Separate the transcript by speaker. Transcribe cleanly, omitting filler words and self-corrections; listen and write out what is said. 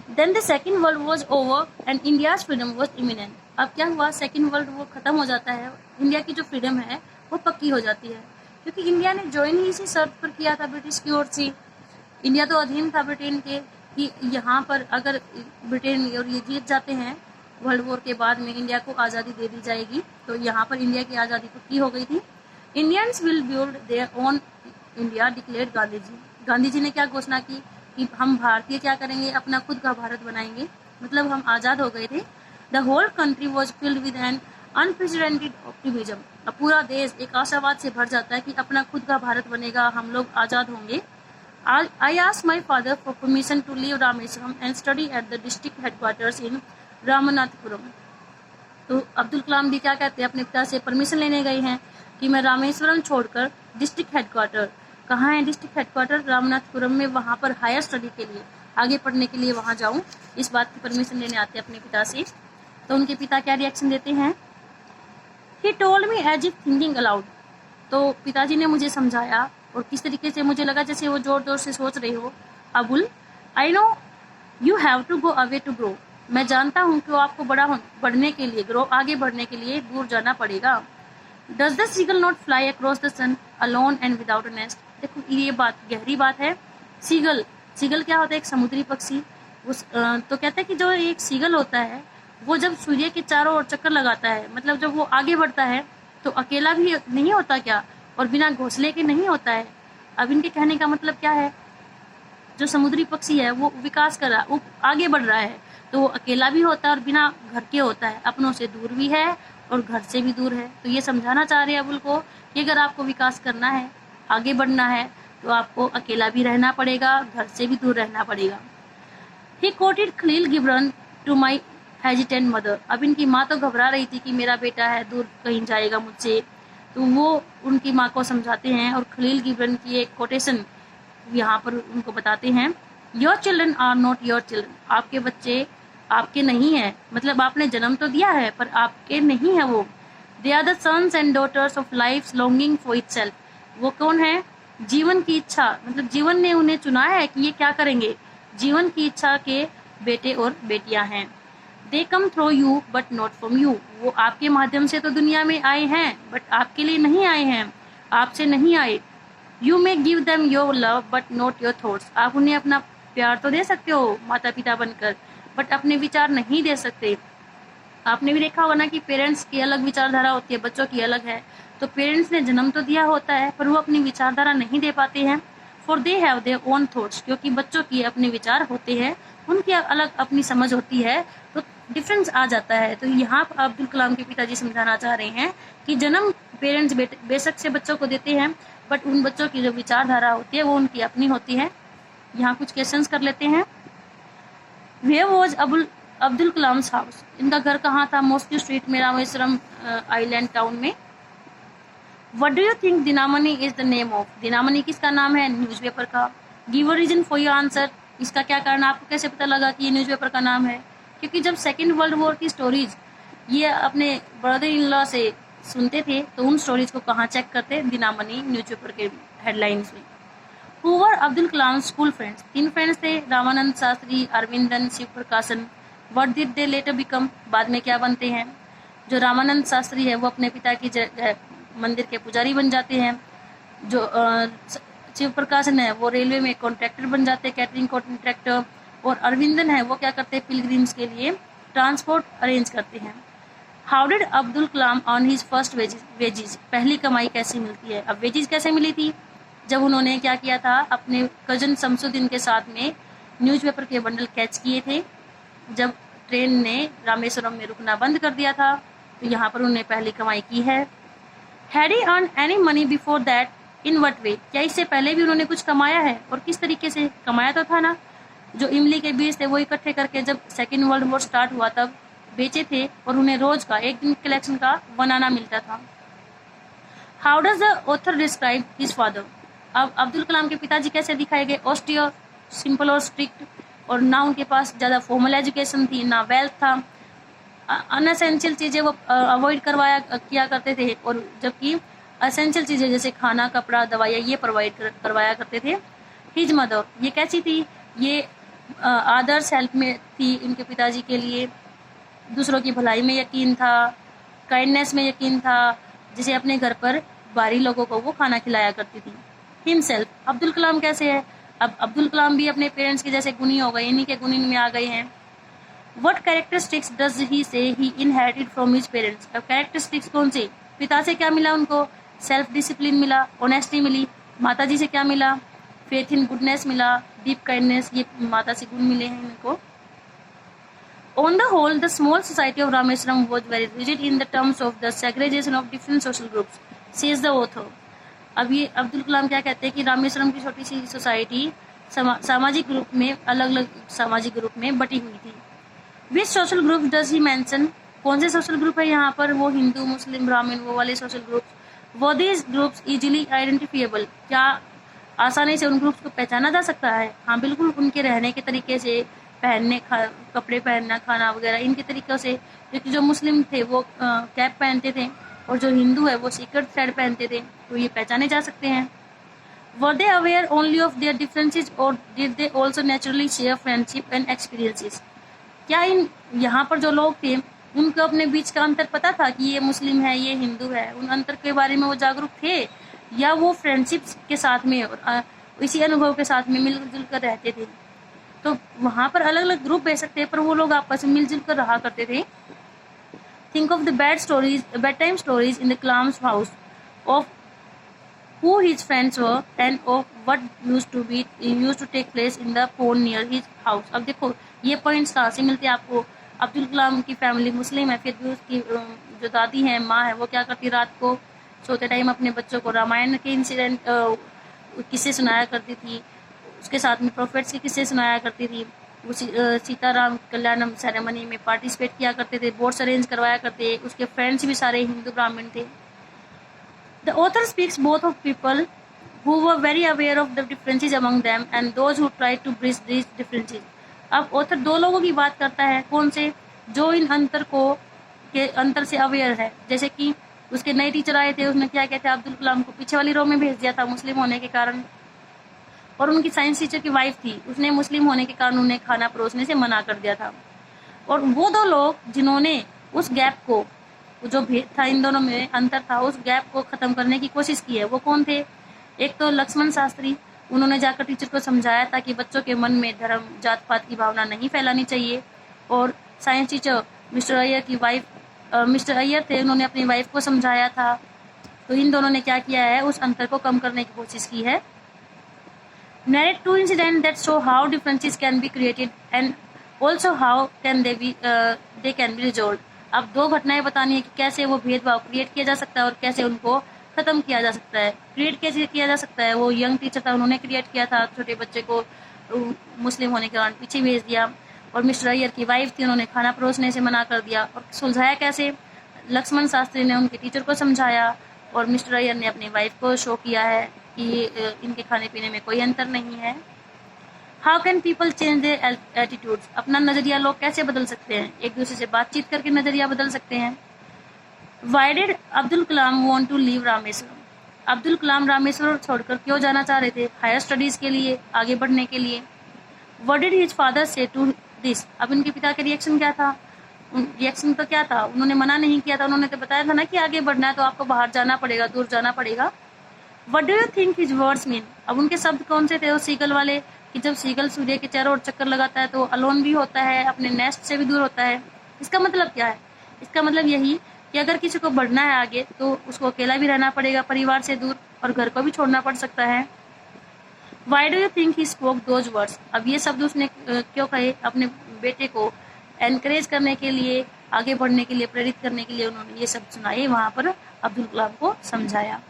Speaker 1: Then the second world was over and India's freedom was imminent. अब क्या हुआ, second world war खत्म हो जाता है, इंडिया की जो फ्रीडम है वो पक्की हो जाती है, क्योंकि इंडिया ने ज्वाइन ही इसी शर्त पर किया था ब्रिटिश की ओर से। इंडिया तो अधीन था ब्रिटेन के, कि यहाँ पर अगर ब्रिटेन और ये जीत जाते हैं वर्ल्ड वॉर के बाद में इंडिया को आज़ादी दे दी जाएगी, तो यहाँ पर इंडिया की आज़ादी पक्की हो गई थी। Indians will build their own India declared Gandhi ji. Gandhi ji ने क्या घोषणा की कि हम भारतीय क्या करेंगे, अपना खुद का भारत बनाएंगे, मतलब हम आज़ाद हो गए थे। The whole country was filled with an unprecedented optimism. अब पूरा देश एक आशावाद से भर जाता है कि अपना खुद का भारत बनेगा, हम लोग आज़ाद होंगे। I asked my father for permission to leave Rameswaram and study at the district headquarters in Ramanathapuram. तो अब्दुल कलाम भी क्या कहते हैं, अपने पिता से परमिशन लेने गए हैं कि मैं रामेश्वरम छोड़कर डिस्ट्रिक्ट हेडक्वार्टर, कहाँ है डिस्ट्रिक्ट हेडक्वार्टर, रामनाथपुरम में, वहाँ पर हायर स्टडी के लिए, आगे पढ़ने के लिए वहाँ जाऊँ, इस बात की परमिशन लेने आते हैं अपने पिता से। तो उनके पिता क्या रिएक्शन देते हैं, he told me as if thinking aloud. तो पिताजी ने मुझे समझाया और किस तरीके से, मुझे लगा जैसे वो जोर जोर से सोच रहे हो, Abul I know you have to go away to grow. मैं जानता हूँ कि आपको बढ़ने के लिए, ग्रो आगे बढ़ने के लिए दूर जाना पड़ेगा। Does the seagull not fly across the sun alone and without a nest. देखो ये बात गहरी बात है। सीगल, सीगल क्या होता है, एक समुद्री पक्षी। तो कहते हैं कि जो एक सीगल होता है वो जब सूर्य के चारों ओर चक्कर लगाता है, मतलब जब वो आगे बढ़ता है तो अकेला भी नहीं होता क्या, और बिना घोंसले के नहीं होता है। अब इनके कहने का मतलब क्या है, जो समुद्री पक्षी है वो विकास कर रहा है, वो आगे बढ़ रहा है, तो वो अकेला भी होता है और बिना घर के होता है, अपनों से दूर भी है और घर से भी दूर है। तो ये समझाना चाह रहे हैं अबुल को कि अगर आपको विकास करना है, आगे बढ़ना है, तो आपको अकेला भी रहना पड़ेगा, घर से भी दूर रहना पड़ेगा। He quoted Khalil Gibran to my hesitant mother. अब इनकी माँ तो घबरा रही थी कि मेरा बेटा है, दूर कहीं जाएगा मुझसे, तो वो उनकी माँ को समझाते हैं और खलील गिब्रन की एक कोटेशन यहाँ पर उनको बताते हैं, your children are not your children. आपके बच्चे आपके नहीं है, मतलब आपने जन्म तो दिया है पर आपके नहीं है वो। They are the sons and daughters of life longing for itself. वो कौन है, जीवन की इच्छा, मतलब जीवन ने उन्हें चुना है कि ये क्या करेंगे, जीवन की इच्छा के बेटे और बेटियां हैं। They come through you but not from you. वो आपके माध्यम से तो दुनिया में आए हैं बट आपके लिए नहीं आए हैं, आपसे नहीं आए। You may give them your love but not your thoughts. आप उन्हें अपना प्यार तो दे सकते हो माता पिता बनकर, बट अपने विचार नहीं दे सकते। आपने भी देखा होगा ना कि पेरेंट्स की अलग विचारधारा होती है, बच्चों की अलग है। तो पेरेंट्स ने जन्म तो दिया होता है पर वो अपनी विचारधारा नहीं दे पाते हैं। For they have their own thoughts, क्योंकि बच्चों की अपने विचार होते हैं, उनकी अलग अपनी समझ होती है, तो डिफरेंस आ जाता है। तो यहाँ अब्दुल कलाम के पिताजी समझाना चाह रहे हैं कि जन्म पेरेंट्स बेशक से बच्चों को देते हैं, बट उन बच्चों की जो विचारधारा होती है वो उनकी अपनी होती है। यहाँ कुछ क्वेश्चंस कर लेते हैं। Where was Abdul Kalam house. इनका घर कहाँ था, मॉस्को स्ट्रीट में, रामेश्वरम आइलैंड टाउन में। What do you think Dinamani is the name of? Dinamani किसका नाम है, न्यूज़पेपर का। Give a reason for your answer। इसका क्या कारण, आपको कैसे पता लगा कि ये न्यूज़पेपर का नाम है, क्योंकि जब सेकेंड वर्ल्ड वॉर की स्टोरीज ये अपने ब्रदर इन लॉ से सुनते थे तो उन स्टोरीज को कहाँ चेक करते, दिनामणि न्यूज़पेपर के हेडलाइंस में। Who were Abdul Kalam school friends. 3 friends थे, रामानंद शास्त्री, अरविंदन, शिव प्रकाशन। What did they later become? बाद में क्या बनते हैं। जो रामानंद शास्त्री है वो अपने पिता की मंदिर के पुजारी बन जाते हैं। जो शिव प्रकाशन है वो रेलवे में कॉन्ट्रैक्टर बन जाते हैं, कैटरिंग कॉन्ट्रैक्टर। और अरविंदन है वो क्या करते हैं, पिलग्रिम्स के लिए ट्रांसपोर्ट अरेंज करते हैं। How did Abdul Kalam on his first wages. पहली कमाई कैसे मिलती है। अब वेजिज कैसे मिली थी, जब उन्होंने क्या किया था, अपने कजन शमसुद्दीन के साथ में न्यूज़पेपर के बंडल कैच किए थे। जब ट्रेन ने रामेश्वरम में रुकना बंद कर दिया था तो यहाँ पर उन्होंने पहली कमाई की है। Had he earned any money before that? In what way? क्या इससे पहले भी उन्होंने कुछ कमाया है और किस तरीके से कमाया तो था ना, जो इमली के बीज थे वो इकट्ठे करके जब सेकेंड वर्ल्ड वॉर स्टार्ट हुआ तब बेचे थे और उन्हें रोज का एक दिन कलेक्शन का 1 आना मिलता था। How does the author describe his father. अब अब्दुल कलाम के पिताजी कैसे दिखाए गए, ऑस्टियर, सिंपल और स्ट्रिक्ट, और ना उनके पास ज़्यादा फॉर्मल एजुकेशन थी, ना वेल्थ था। अनएसेंशियल चीज़ें वो अवॉइड किया करते थे, और जबकि असेंशियल चीज़ें जैसे खाना, कपड़ा, दवाइयाँ ये प्रोवाइड करवाया करते थे। हिज मदर, ये कैसी थी, ये आदर्श हेल्प में थी उनके पिताजी के लिए, दूसरों की भलाई में यकीन था, काइंडनेस में यकीन था, जिसे अपने घर पर बाहरी लोगों को वो खाना खिलाया करती थी। हिमसेल्फ, अब्दुल कलाम कैसे है? अब अब्दुल कलाम भी अपने पेरेंट्स के जैसे गुणी हो गए, इन्हीं के गुणी में आ गए हैं। वट कैरेक्टरिस्टिक्स डज ही से ही इनहेरिटेड फ्रॉम हिज पेरेंट्स? अब कैरेक्टरिस्टिक्स कौन से? पिता से क्या मिला उनको? सेल्फ डिसिप्लिन मिला, ऑनेस्टी मिली। माता जी से क्या मिला? फेथ इन गुडनेस मिला, डीप काइंडनेस, ये माता से गुण मिले हैं इनको। On the whole, the small society of Rameswaram was very rigid in the terms of the segregation of different social groups, says the author. अब ये अब्दुल कलाम क्या कहते हैं कि रामेश्वरम की छोटी सी सोसाइटी सामाजिक ग्रुप में, अलग अलग सामाजिक ग्रुप में बटी हुई थी। Which social group does he mention? कौन से सोशल ग्रुप है यहाँ पर? वो हिंदू, मुस्लिम, ब्राह्मण, वो वाले social groups. Were these groups easily identifiable? क्या आसानी से उन ग्रुप्स को पहचाना जा सकता है? हाँ बिल्कुल, उनके रहने के तरीके से, पहनने, कपड़े पहनना, खाना वगैरह, इनके तरीक़ों से। क्योंकि जो मुस्लिम थे वो कैप पहनते थे और जो हिंदू है वो सीकर्ट थ्रेड पहनते थे, तो ये पहचाने जा सकते हैं। Were they aware only of their differences or did they also naturally share friendship and experiences? क्या इन यहाँ पर जो लोग थे उनको अपने बीच का अंतर पता था कि ये मुस्लिम है, ये हिंदू है? उन अंतर के बारे में वो जागरूक थे, या वो फ्रेंडशिप्स के साथ में और इसी अनुभव के साथ में मिलजुल कर रहते थे? तो वहाँ पर अलग अलग ग्रुप रह सकते हैं, पर वो लोग आपस में मिलजुल कर रहा करते थे। Think of the bed time stories in the Kalam's house, of who his friends were and of what used to take place in the pond near his house। अब देखो ये पॉइंट्स कहाँ से मिलते हैं आपको? अब्दुल कलाम की फैमिली मुस्लिम है, फिर भी उसकी जो दादी है, माँ है, वो क्या करती, रात को सोते टाइम अपने बच्चों को रामायण के इंसिडेंट किस्से सुनाया करती थी, उसके साथ में प्रोफेट्स के किस्से सुनाया करती थी। वो सीताराम कल्याणम सेरेमनी में पार्टिसिपेट किया करते थे, बोर्ड्स अरेंज करवाया करते। उसके फ्रेंड्स भी सारे हिंदू ब्राह्मण थे। The author speaks both of people who were very aware of the differences among them and those who tried to bridge these differences। अब ऑथर दो लोगों की बात करता है, कौन से? जो इन अंतर से अवेयर है। जैसे कि उसके नए टीचर आए थे, उसने क्या कहते हैं, अब्दुल कलाम को पीछे वाली रो में भेज दिया था मुस्लिम होने के कारण। और उनकी साइंस टीचर की वाइफ थी, उसने मुस्लिम होने के कारण उन्हें खाना परोसने से मना कर दिया था। और वो दो लोग जिन्होंने उस गैप को, जो भेद था इन दोनों में, अंतर था, उस गैप को खत्म करने की कोशिश की है, वो कौन थे? एक तो लक्ष्मण शास्त्री, उन्होंने जाकर टीचर को समझाया था कि बच्चों के मन में धर्म, जात पात की भावना नहीं फैलानी चाहिए। और साइंस टीचर मिस्टर अय्यर थे, उन्होंने अपनी वाइफ को समझाया था। तो इन दोनों ने क्या किया है, उस अंतर को कम करने की कोशिश की है। Narrate two incidents that show how differences can be created and also how they can be resolved। अब दो घटनाएं बतानी है कि कैसे वो भेदभाव क्रिएट किया जा सकता है और कैसे उनको खत्म किया जा सकता है। क्रिएट कैसे किया जा सकता है? वो यंग टीचर था, उन्होंने क्रिएट किया था, छोटे बच्चे को मुस्लिम होने के कारण पीछे भेज दिया। और मिस्टर अय्यर की वाइफ थी, उन्होंने खाना परोसने से मना कर दिया। और सुलझाया कैसे? लक्ष्मण शास्त्री ने उनके टीचर को समझाया और मिस्टर अय्यर ने अपनी वाइफ को शो किया है कि इनके खाने पीने में कोई अंतर नहीं है। How can people change their attitudes? अपना नज़रिया लोग कैसे बदल सकते हैं? एक दूसरे से बातचीत करके नज़रिया बदल सकते हैं। Why did Abdul Kalam want to leave Rameshwaram? Abdul Kalam Rameshwaram छोड़कर क्यों जाना चाह रहे थे? हायर स्टडीज़ के लिए, आगे बढ़ने के लिए। व्हाट डिड हिज फादर से टू दिस? अब इनके पिता का रिएक्शन क्या था? रिएक्शन तो क्या था? उन्होंने मना नहीं किया था, उन्होंने तो बताया था ना कि आगे बढ़ना है तो आपको बाहर जाना पड़ेगा, दूर जाना पड़ेगा। What do you think his words mean? अब उनके शब्द कौन से थे? वो सीगल वाले, कि जब सीगल सूर्य के चारों ओर चक्कर लगाता है तो अलोन भी होता है, अपने नेस्ट से भी दूर होता है। इसका मतलब क्या है? इसका मतलब यही कि अगर किसी को बढ़ना है आगे तो उसको अकेला भी रहना पड़ेगा, परिवार से दूर, और घर को भी छोड़ना पड़ सकता है। Why do you think he spoke those words? अब ये शब्द उसने क्यों कहे? अपने बेटे को एनकरेज करने के लिए, आगे बढ़ने के लिए, प्रेरित करने के लिए उन्होंने ये शब्द सुनाए, वहाँ पर अब्दुल कलाम को समझाया।